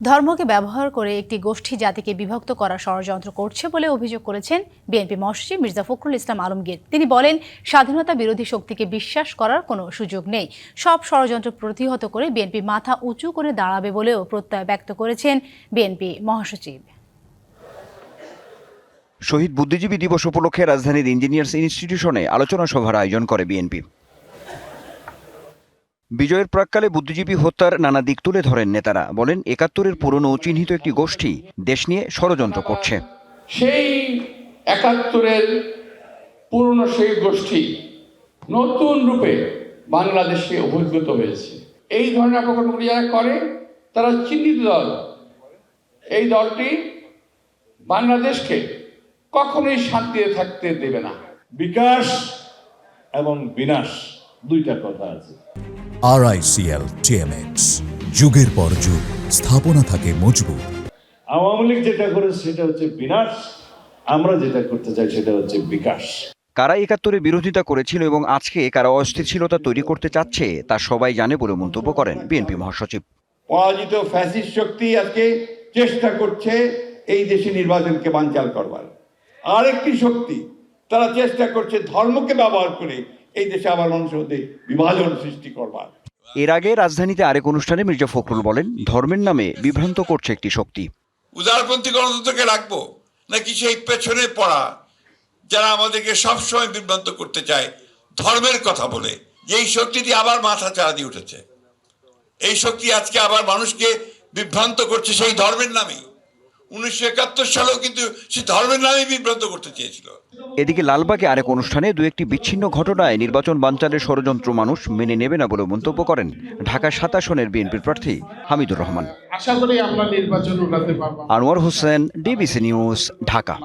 ধর্মকে ব্যবহার করে একটি গোষ্ঠী জাতিকে বিভক্ত করার ষড়যন্ত্র করছে বলে অভিযোগ করেছেন বিএনপি মহাসচিব মির্জা ফখরুল ইসলাম আলমগীর। তিনি বলেন, স্বাধীনতা বিরোধী শক্তিকে বিশ্বাস করার কোনো সুযোগ নেই। সব ষড়যন্ত্র প্রতিহত করে বিএনপি মাথা উঁচু করে দাঁড়াবে বলেও প্রত্যয় ব্যক্ত করেছেন বিএনপি মহাসচিব। শহীদ বুদ্ধিজীবী দিবস উপলক্ষে রাজধানীর ইঞ্জিনিয়ার্স ইনস্টিটিউশনে আলোচনা সভার আয়োজন করে বিএনপি। বিজয়ের প্রাক্কালে বুদ্ধিজীবী হত্যার নানা দিক তুলে ধরেন নেতারা। বলেন, ৭১-এর পুরনো চিহ্নিত একটি গোষ্ঠী দেশ নিয়ে ষড়যন্ত্র করছে। সেই ৭১-এর পুরনো সেই গোষ্ঠী নতুন রূপে বাংলাদেশে অভিজ্ঞত হয়েছে। এই ধরনের অপকর্মগুলি যারা করে তারা চিহ্নিত দল। এই দলটি বাংলাদেশকে কখনোই শান্তিতে থাকতে দেবে না। বিকাশ এবং বিনাশ দুইটা কথা আছে। RICL TMX, যুগের পর যুগ স্থাপনা থাকে মজবুত। আওয়ামী লীগ যেটা করে সেটা হচ্ছে বিনাশ, আমরা যেটা করতে চাই সেটা হচ্ছে বিকাশ। কারা ৭১-এর বিরোধিতা করেছিল এবং আজকে কারা অস্থিতিশীলতা তৈরি করতে চাচ্ছে তা সবাই জানে বলে মন্তব্য করেন বিএনপি মহাসচিব। পরাজিত ফ্যাসিস্ট শক্তি আজকে চেষ্টা করছে এই দেশে নির্বাচনকে বানচাল করবার। আরেকটি শক্তি তারা চেষ্টা করছে ধর্মকে ব্যবহার করে এই দেশে আবার মানুষের মধ্যে বিভাজন সৃষ্টি করবার। এর আগে রাজধানীতে আরেক অনুষ্ঠানে মির্জা ফখরুল বলেন, ধর্মের নামে বিভ্রান্ত করছে একটি শক্তি। উদারপন্থী গণতন্ত্রকে রাখবো নাকি সেই পেছনে পড়া যারা আমাদেরকে সবসময় বিভ্রান্ত করতে চায় ধর্মের কথা বলে, যেই শক্তিটি আবার মাথা চাড়া দিয়ে উঠেছে। এই শক্তি আজকে আবার মানুষকে বিভ্রান্ত করছে সেই ধর্মের নামেই। ১৯৭১ সালেও কিন্তু সে ধর্মের নামেই বিভ্রান্ত করতে চেয়েছিল। এদিকে লালবাগে আরেক অনুষ্ঠানে দু একটি বিচ্ছিন্ন ঘটনায় নির্বাচন বানচালের ষড়যন্ত্র মানুষ মেনে নেবে না বলে মন্তব্য করেন ঢাকা ৭ আসনের বিএনপির প্রার্থী হামিদুর রহমান। আশা করি আমরা নির্বাচন উঠাতে পারবো। Anwar Hossain, DBC news, Dhaka.